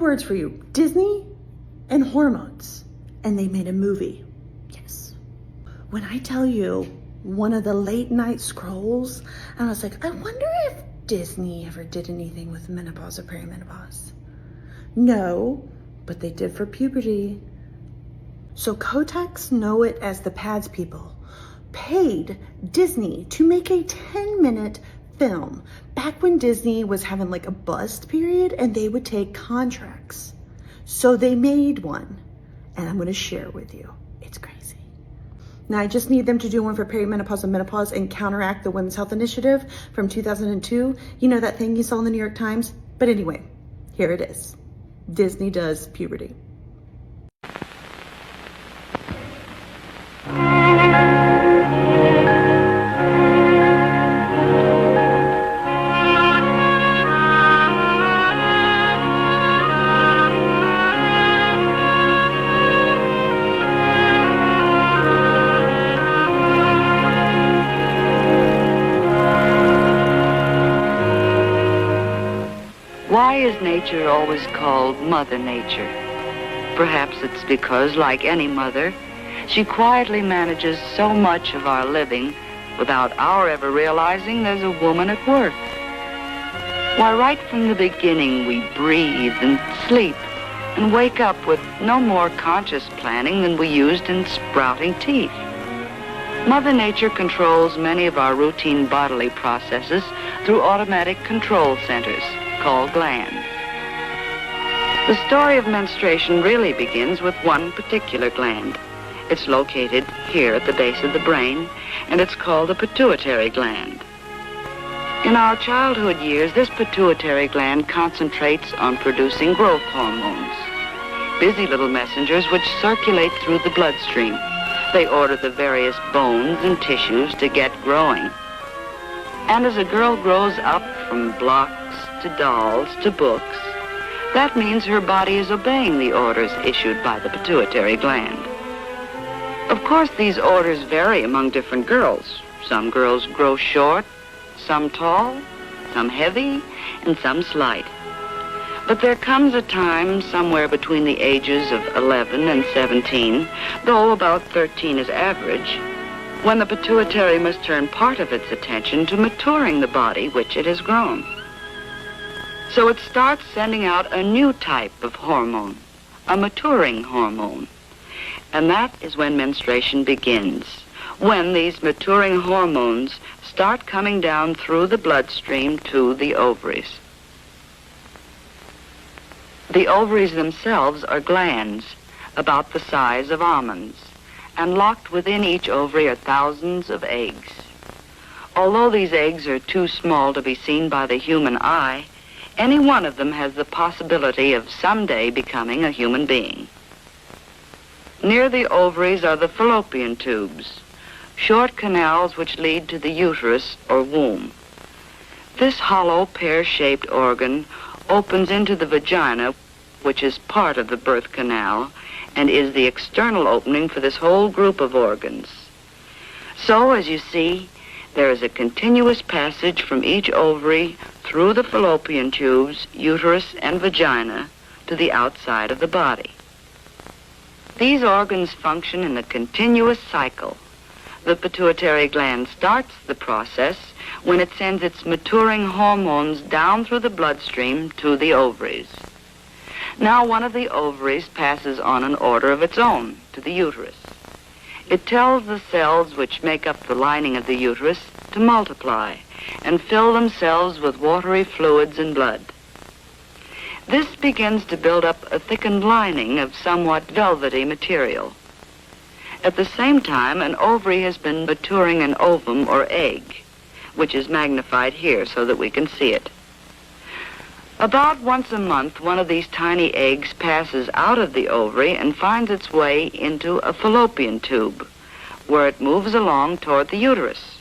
words for you: Disney and hormones. And they made a movie. Yes. When I tell you one of the late night scrolls, and I was like, I wonder if Disney ever did anything with menopause or perimenopause. No, but they did for puberty. So Kotex, know it as the pads people, paid Disney to make a 10-minute film back when Disney was having like a bust period and they would take contracts. So they made one, and I'm going to share with you. It's crazy. Now I just need them to do one for perimenopause and menopause and counteract the Women's Health Initiative from 2002. You know, that thing you saw in the New York Times? But anyway, here it is. Disney does puberty. Why is nature always called Mother Nature? Perhaps it's because, like any mother, she quietly manages so much of our living without our ever realizing there's a woman at work. Why, right from the beginning, we breathe and sleep and wake up with no more conscious planning than we used in sprouting teeth. Mother Nature controls many of our routine bodily processes through automatic control centers called glands. The story of menstruation really begins with one particular gland. It's located here at the base of the brain, and it's called the pituitary gland. In our childhood years, this pituitary gland concentrates on producing growth hormones, busy little messengers which circulate through the bloodstream. They order the various bones and tissues to get growing. And as a girl grows up from blocks to dolls to books, that means her body is obeying the orders issued by the pituitary gland. Of course, these orders vary among different girls. Some girls grow short, some tall, some heavy, and some slight. But there comes a time somewhere between the ages of 11 and 17, though about 13 is average, when the pituitary must turn part of its attention to maturing the body which it has grown. So it starts sending out a new type of hormone, a maturing hormone. And that is when menstruation begins, when these maturing hormones start coming down through the bloodstream to the ovaries. The ovaries themselves are glands about the size of almonds, and locked within each ovary are thousands of eggs. Although these eggs are too small to be seen by the human eye, any one of them has the possibility of someday becoming a human being. Near the ovaries are the fallopian tubes, short canals which lead to the uterus or womb. This hollow pear-shaped organ opens into the vagina, which is part of the birth canal and is the external opening for this whole group of organs. So, as you see, there is a continuous passage from each ovary through the fallopian tubes, uterus, and vagina to the outside of the body. These organs function in a continuous cycle. The pituitary gland starts the process when it sends its maturing hormones down through the bloodstream to the ovaries. Now one of the ovaries passes on an order of its own to the uterus. It tells the cells which make up the lining of the uterus to multiply and fill themselves with watery fluids and blood. This begins to build up a thickened lining of somewhat velvety material. At the same time, an ovary has been maturing an ovum or egg, which is magnified here so that we can see it. About once a month, one of these tiny eggs passes out of the ovary and finds its way into a fallopian tube, where it moves along toward the uterus.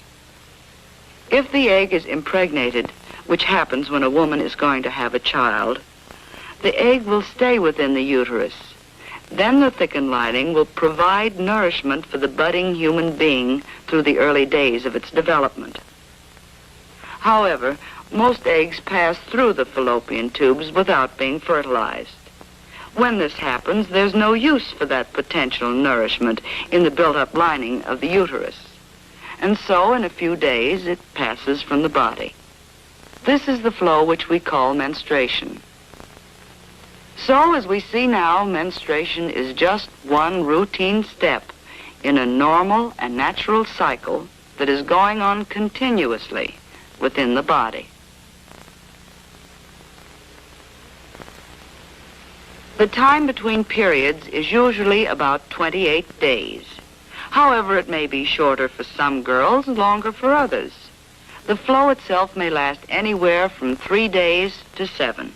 If the egg is impregnated, which happens when a woman is going to have a child, the egg will stay within the uterus. Then the thickened lining will provide nourishment for the budding human being through the early days of its development. However, most eggs pass through the fallopian tubes without being fertilized. When this happens, there's no use for that potential nourishment in the built-up lining of the uterus. And so, in a few days, it passes from the body. This is the flow which we call menstruation. So, as we see now, menstruation is just one routine step in a normal and natural cycle that is going on continuously within the body. The time between periods is usually about 28 days. However, it may be shorter for some girls and longer for others. The flow itself may last anywhere from 3 days to 7.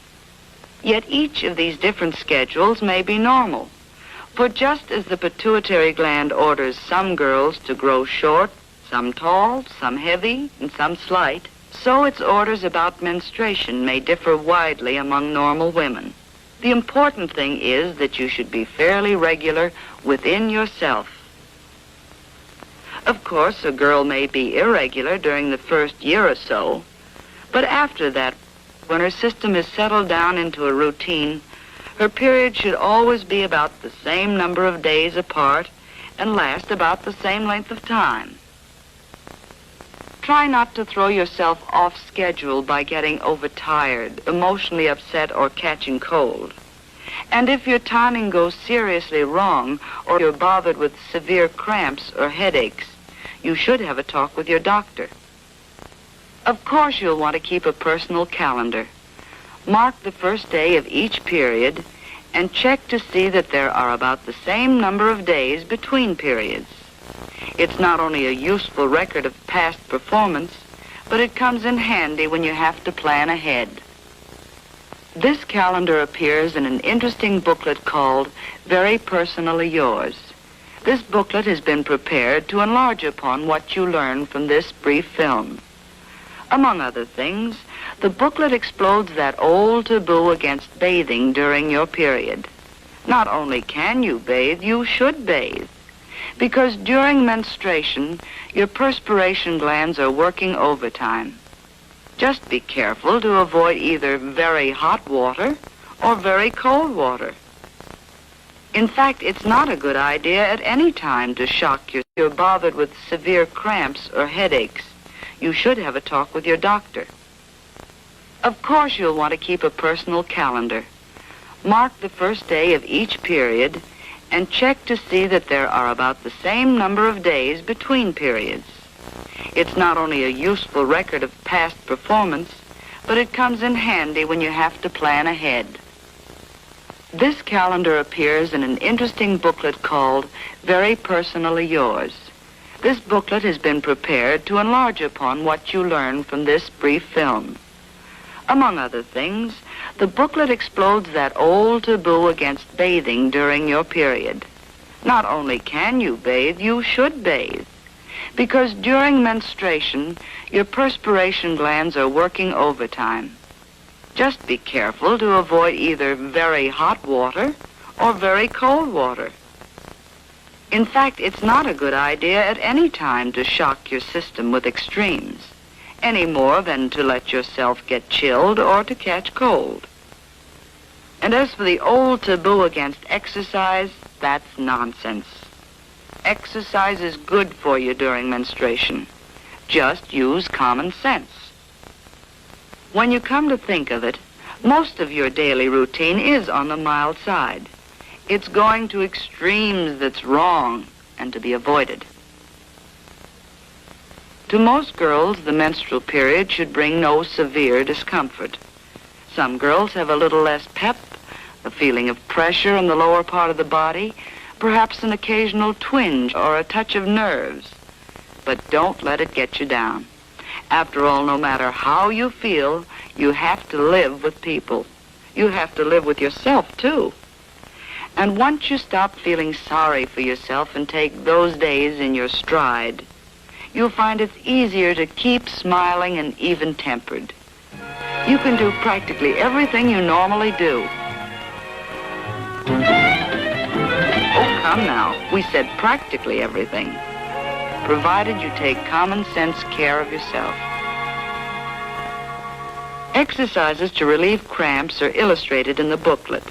Yet each of these different schedules may be normal. For just as the pituitary gland orders some girls to grow short, some tall, some heavy, and some slight, so its orders about menstruation may differ widely among normal women. The important thing is that you should be fairly regular within yourself. Of course, a girl may be irregular during the first year or so, but after that, when her system is settled down into a routine, her period should always be about the same number of days apart and last about the same length of time. Try not to throw yourself off schedule by getting overtired, emotionally upset, or catching cold. And if your timing goes seriously wrong, or you're bothered with severe cramps or headaches, you should have a talk with your doctor. Of course, you'll want to keep a personal calendar. Mark the first day of each period and check to see that there are about the same number of days between periods. It's not only a useful record of past performance, but it comes in handy when you have to plan ahead. This calendar appears in an interesting booklet called Very Personally Yours. This booklet has been prepared to enlarge upon what you learn from this brief film. Among other things, the booklet explodes that old taboo against bathing during your period. Not only can you bathe, you should bathe. Because during menstruation, your perspiration glands are working overtime. Just be careful to avoid either very hot water or very cold water. In fact, it's not a good idea at any time to shock yourself. If you're bothered with severe cramps or headaches, you should have a talk with your doctor. Of course, you'll want to keep a personal calendar. Mark the first day of each period and check to see that there are about the same number of days between periods. It's not only a useful record of past performance, but it comes in handy when you have to plan ahead. This calendar appears in an interesting booklet called Very Personally Yours. This booklet has been prepared to enlarge upon what you learn from this brief film. Among other things, the booklet explodes that old taboo against bathing during your period. Not only can you bathe, you should bathe. Because during menstruation, your perspiration glands are working overtime. Just be careful to avoid either very hot water or very cold water. In fact, it's not a good idea at any time to shock your system with extremes, any more than to let yourself get chilled or to catch cold. And as for the old taboo against exercise, that's nonsense. Exercise is good for you during menstruation. Just use common sense. When you come to think of it, most of your daily routine is on the mild side. It's going to extremes that's wrong and to be avoided. To most girls, the menstrual period should bring no severe discomfort. Some girls have a little less pep, a feeling of pressure in the lower part of the body, perhaps an occasional twinge or a touch of nerves. But don't let it get you down. After all, no matter how you feel, you have to live with people. You have to live with yourself, too. And once you stop feeling sorry for yourself and take those days in your stride, you'll find it's easier to keep smiling and even-tempered. You can do practically everything you normally do. Oh, come now. We said practically everything, provided you take common sense care of yourself. Exercises to relieve cramps are illustrated in the booklet.